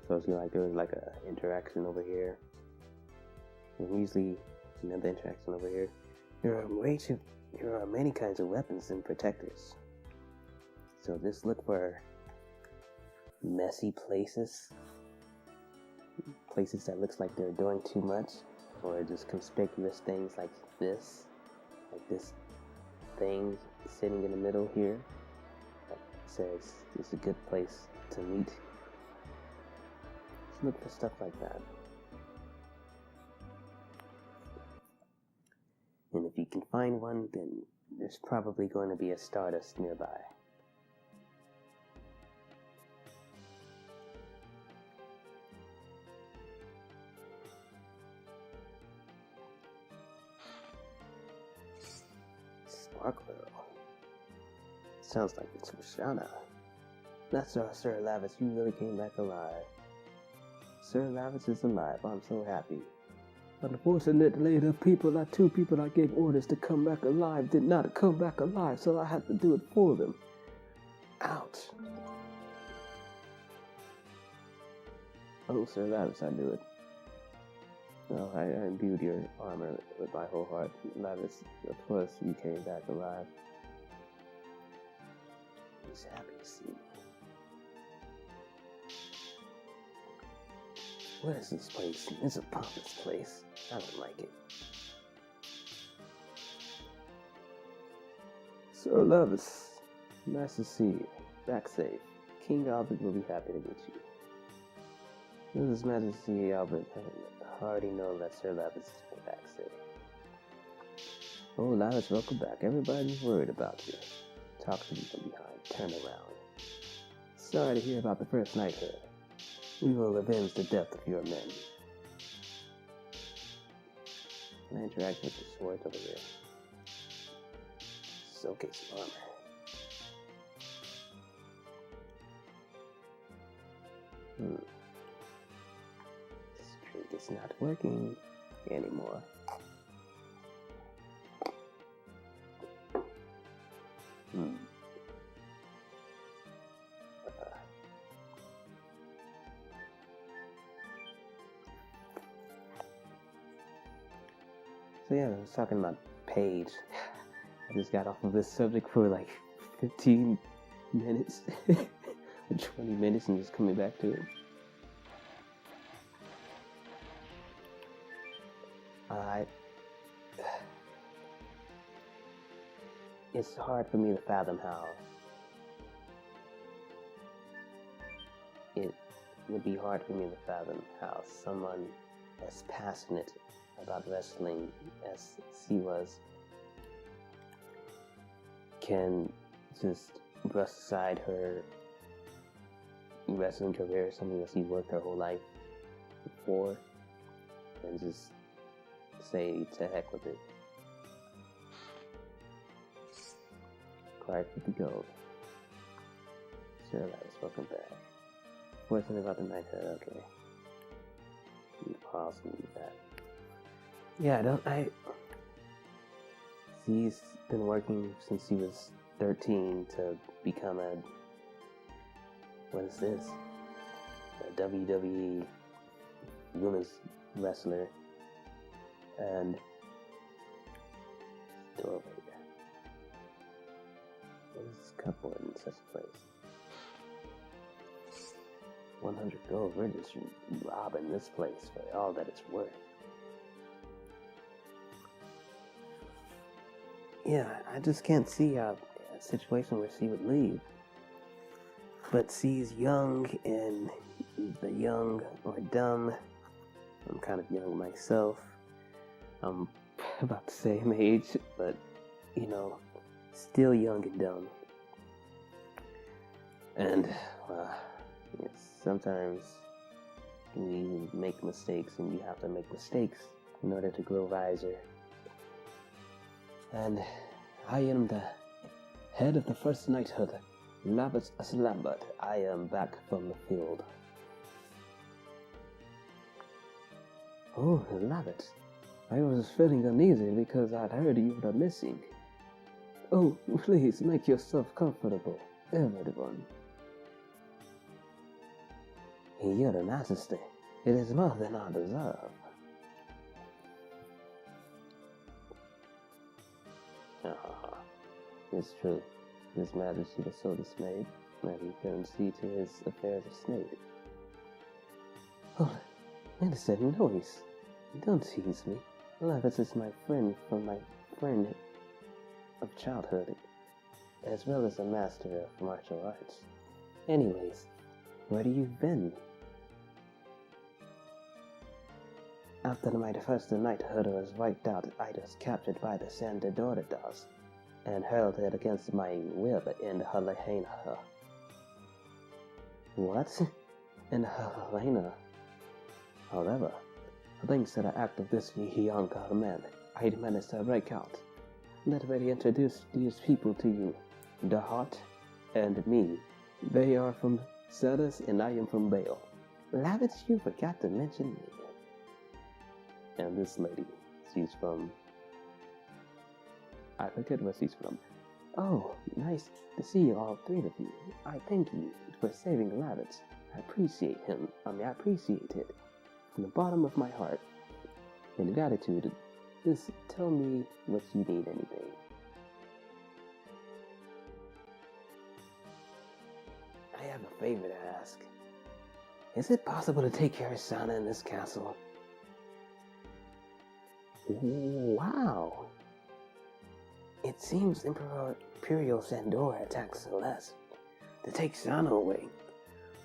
So it's like there was like a interaction over here. And usually another interaction over here. There are many kinds of weapons and protectors. So just look for messy places. Places that looks like they're doing too much, or just conspicuous things like this thing sitting in the middle here that says it's a good place to meet. Just look for stuff like that. And if you can find one, then there's probably going to be a stardust nearby. Sparkler. Sounds like it's for Shana. That's our Sir Lavis. You really came back alive. Sir Lavis is alive. I'm so happy. Unfortunately, the 2 people I gave orders to come back alive did not come back alive, so I had to do it for them. Ouch. Oh, Sir Lavis, I knew it. No, I imbued your armor with my whole heart. Lavis, of course, you came back alive. He's happy to see me. What is this place? It's a pompous place. I don't like it. Sir Levis, nice to see you. Back safe. King Albert will be happy to meet you. This is Majesty Albert. I already know that Sir Levis is back safe. Oh, Levis, welcome back. Everybody's worried about you. Talk to me from behind. Turn around. Sorry to hear about the first knighthood. We will avenge the death of your men. Can I interact with the sword over here? Okay, some armor. This trick is not working anymore. So yeah, I was talking about Paige. I just got off of this subject for like 15 minutes, 20 minutes, and just coming back to it. It's hard for me to fathom how it would be hard for me to fathom how someone as passionate about wrestling as she was can just brush aside her wrestling career, something that she worked her whole life for, and just say to heck with it. Clark with the gold. Sure, Alice, welcome back. Question about the knighthood, okay. You pause and do that. Yeah, she's been working since she was 13 to become what is this? A WWE women's wrestler. And door over here. What is this cupboard in such a place? 100 gold. We're just robbing this place for all that it's worth. Yeah, I just can't see a situation where she would leave. But she's young, and the young or dumb. I'm kind of young myself. I'm about the same age, but, still young and dumb. And, sometimes we make mistakes, and you have to make mistakes in order to grow wiser. And I am the head of the first knighthood, Lavis Lambert. I am back from the field. Oh, Lavis. I was feeling uneasy because I'd heard you were missing. Oh, please make yourself comfortable, everyone. Your Majesty, it is more than I deserve. It's true. His Majesty was so dismayed that he couldn't see to his affairs of state. Oh, Minister Noise, don't tease me. Lavis is my friend from my friend of childhood, as well as a master of martial arts. Anyways, where have you been? After my first knighthood was wiped out, I was captured by the Sandadoridas and hurled it against my web in Helena. What? In Helena? However, thanks to the act of this young man, I managed to break out. Let me introduce these people to you. The Heart and me. They are from Ceres and I am from Bale. Lavish, you forgot to mention me. And this lady, she's from... I forget where she's from. Oh, nice to see all three of you. I thank you for saving Lavish. I appreciate it. From the bottom of my heart. In gratitude, just tell me what you need anything. I have a favor to ask. Is it possible to take care of Shana in this castle? Wow! It seems Imperial Sandora attacked Celeste to take Shana away,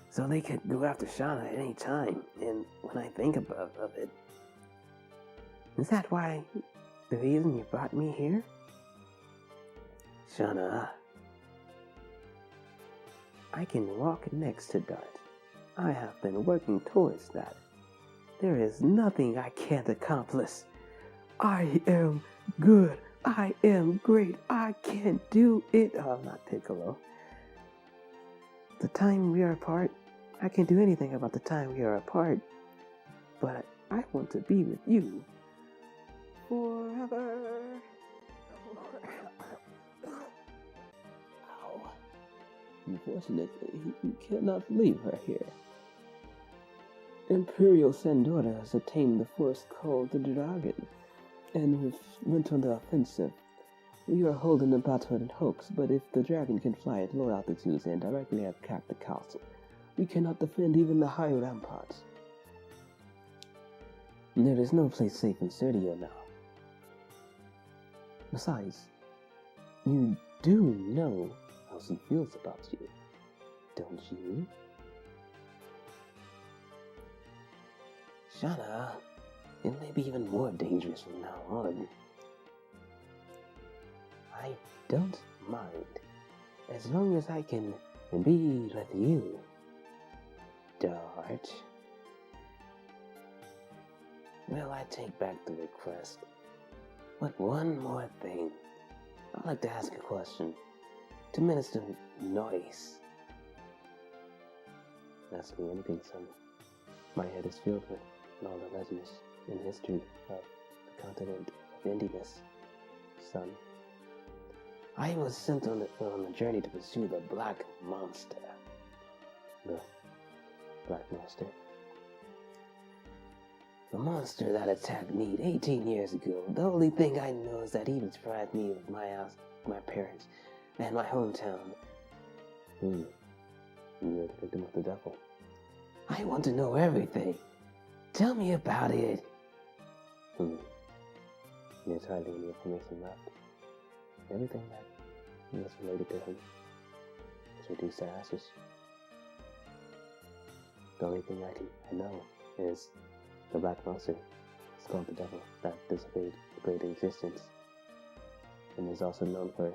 so they could go after Shana at any time. And when I think of it, is that why the reason you brought me here? Shana, I can walk next to Dart. I have been working towards that. There is nothing I can't accomplish. I am good. I am great. I can do it. Oh, I'm not Piccolo. The time we are apart, I can't do anything about the time we are apart. But I want to be with you forever. Ow. Unfortunately, you cannot leave her here. Imperial Sandora has attained the force called the Dragoon, and we went on the offensive. We are holding a battle in hopes, but if the dragon can fly at low altitudes and directly attack the castle, we cannot defend even the high ramparts. There is no place safe in Serdio now. Besides, you do know how she feels about you, don't you? Shana, it may be even more dangerous from now on. I don't mind, as long as I can be with you, Dart. Well, I take back the request. But one more thing. I'd like to ask a question to Minister Noise. Ask me anything, son. My head is filled with all the legends and history of the continent of Indiness, son. I was sent on a journey to pursue the Black Monster. The Black Monster. The monster that attacked me 18 years ago. The only thing I know is that he deprived me of my house, my parents, and my hometown. You were the victim of the devil. I want to know everything. Tell me about it. There's hardly any information left. Everything that was related to him is reduced to ashes. The only thing I know is the Black Monster. It's called the devil that disobeyed the great existence, and is also known for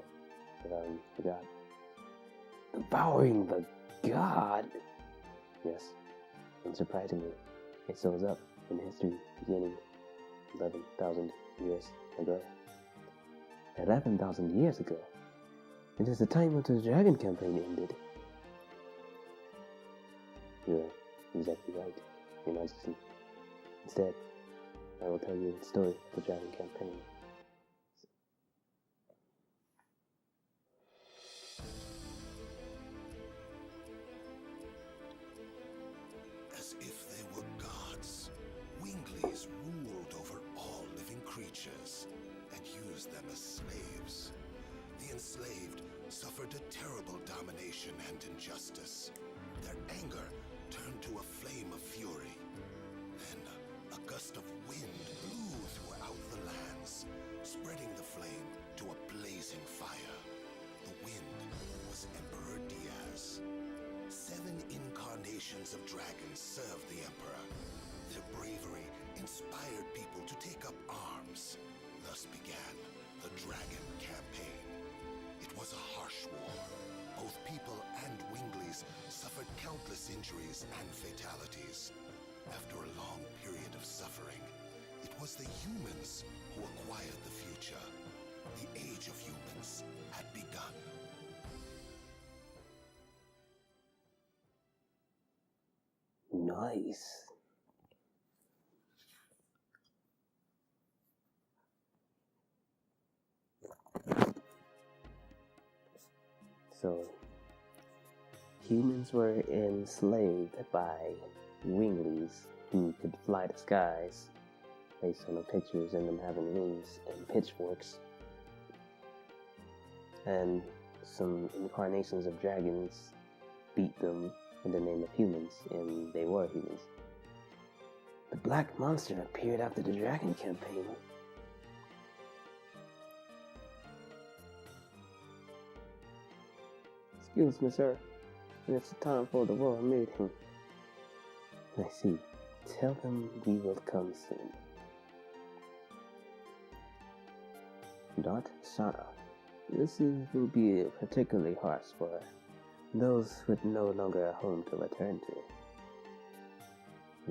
devouring the god. Devouring the god? Yes, unsurprisingly, it shows up in history beginning 11,000 years ago. 11,000 years ago? It is the time when the Dragon campaign ended. You're exactly right, Your Majesty. Instead, I will tell you the story of the Dragon campaign.
As if they were gods, Winglies ruled over all living creatures and used them as slaves. The enslaved suffered a terrible domination and injustice. Their anger turned to a flame of fury. Then a gust of wind blew throughout the lands, spreading the flame to a blazing fire. The wind was Emperor Diaz. 7 incarnations of dragons served the Emperor. Their bravery inspired people to take up arms. Thus began the Dragon campaign. It was a harsh war. Both people and Winglies suffered countless injuries and fatalities. After a long period of suffering, it was the humans who acquired the future. The age of humans had begun.
Nice. So, humans were enslaved by Winglies who could fly the skies based on the pictures and them having wings and pitchforks. And some incarnations of dragons beat them in the name of humans, and they were humans. The black monster appeared after the Dragon campaign. Excuse me, sir. It's time for the royal meeting. I see. Tell them we will come soon. Shana. This will be particularly harsh for those with no longer a home to return to.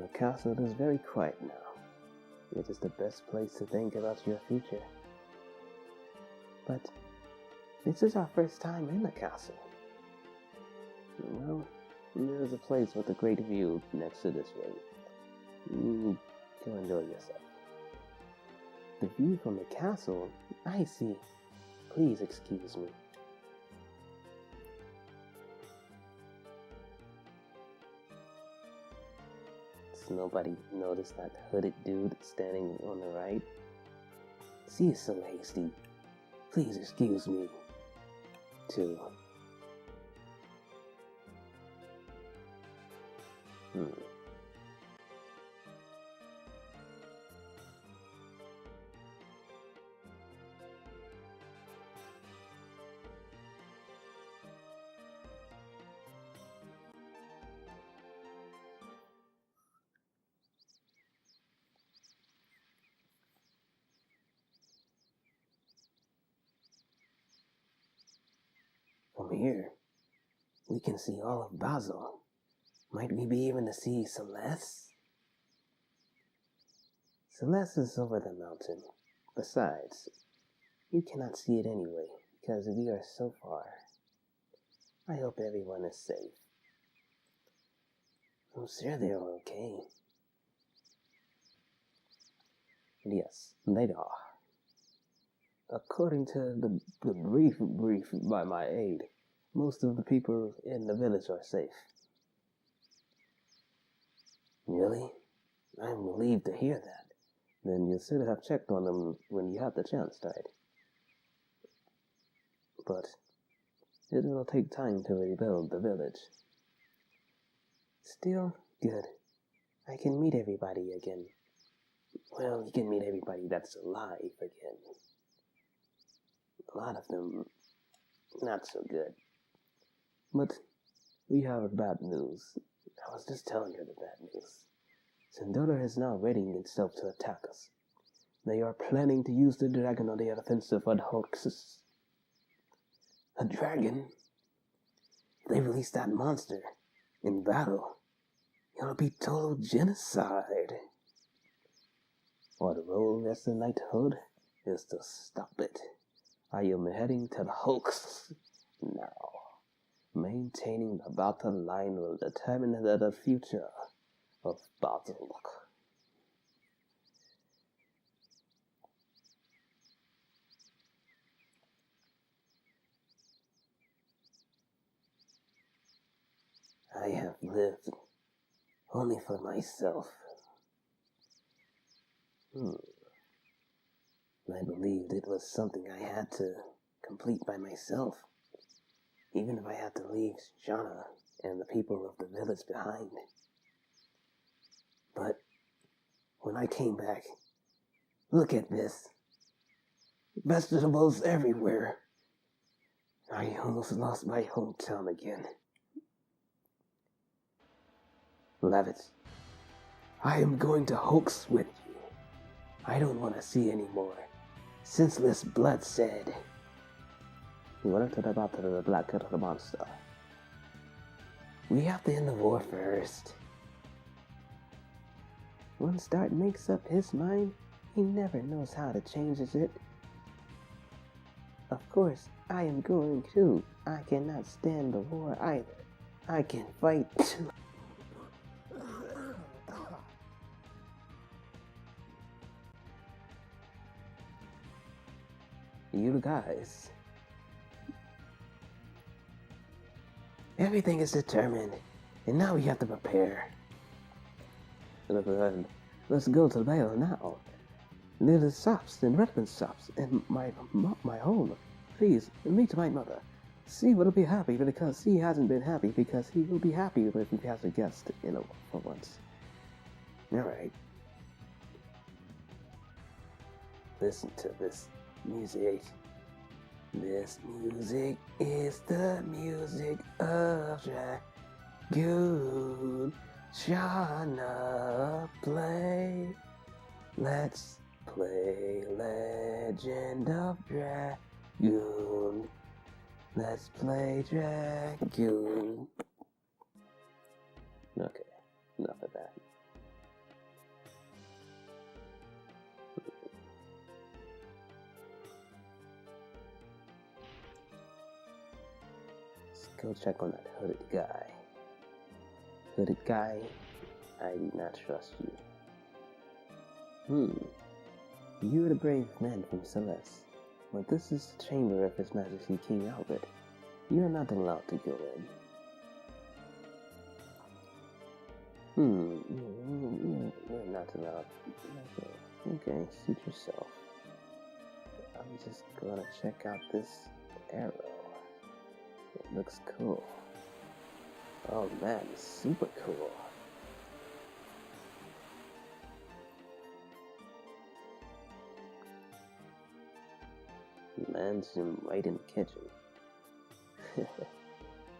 The castle is very quiet now. It is the best place to think about your future. But this is our first time in the castle. Well, there's a place with a great view next to this room. Go enjoy yourself. The view from the castle? I see. Please excuse me. Does nobody notice that hooded dude standing on the right? She is so hasty. Please excuse me. Too. From here, we can see all of Basel. Might we be able to see Celeste? Celeste is over the mountain. Besides, we cannot see it anyway, because we are so far. I hope everyone is safe. I'm sure they're okay. Yes, they are. According to the brief by my aide, most of the people in the village are safe. Really? I'm relieved to hear that. Then you should have checked on them when you had the chance, right? But it will take time to rebuild the village. Still, good. I can meet everybody again. Well, you can meet everybody that's alive again. A lot of them, not so good. But we have bad news. I was just telling her the bad news. Sindora is now readying itself to attack us. They are planning to use the dragon on the offensive on hoaxes. A dragon? If they release that monster in battle, it'll be total genocide. Our role as the knighthood is to stop it. I am heading to the hoax now. Maintaining the battle line will determine the future of battle. I have lived only for myself. I believed it was something I had to complete by myself, even if I had to leave Shana and the people of the village behind. But when I came back, look at this. Vegetables everywhere. I almost lost my hometown again. Levitt, I am going to hoax with you. I don't want to see any more senseless bloodshed. What if they're about to the black cut of the monster? We have to end the war first. Once Dart makes up his mind, he never knows how to change it. Of course, I am going to. I cannot stand the war either. I can fight too. You guys. Everything is determined, and now we have to prepare. Let's go to Bale now. There's shops and weapons shops in my home. Please, meet my mother. C will be happy because C hasn't been happy because he will be happy if he has a guest, for once. Alright. Listen to this music. This music is the music of Dragoon. Shana, play. Let's play Legend of Dragoon. Let's play Dragoon. Okay, enough of that. Let's go check on that hooded guy. Hooded guy, I do not trust you. You're the brave men from Celeste. But this is the chamber of His Majesty King Albert. You are not allowed to go in. You're not allowed. Okay, suit yourself. I'm just gonna check out this arrow. It looks cool. Oh man, it's super cool. Lands him right in the kitchen.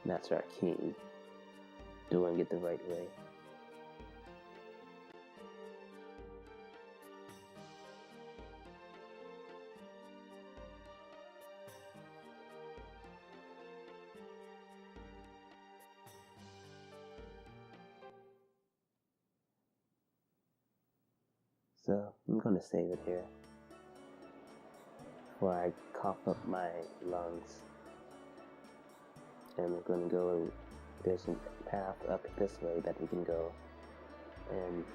That's our king. Doing it the right way. So, I'm gonna save it here. Before I cough up my lungs. And we're gonna go, there's a path up this way that we can go. And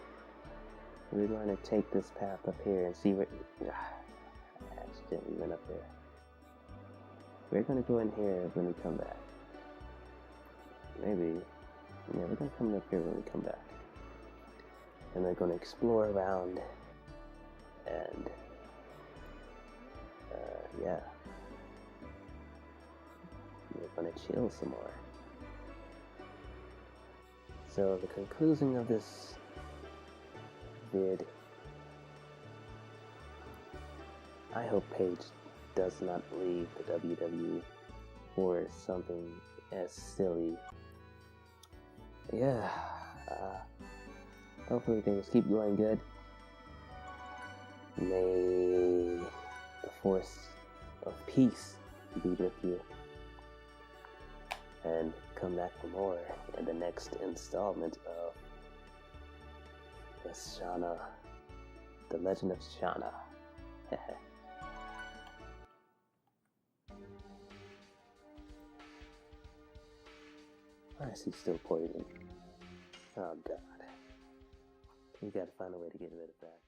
we're going to take this path up here and see where, I accidentally went up there. We're gonna go in here when we come back. Maybe, yeah, we're gonna come up here when we come back. And we're gonna explore around and yeah, we're gonna chill some more. So the conclusion of this vid, I hope Paige does not leave the WWE for something as silly. Yeah, hopefully things keep going good. May the force of peace be with you. And come back for more in the next installment of the Shana, the Legend of Shana. I see still poison. Oh god. We gotta find a way to get rid of that.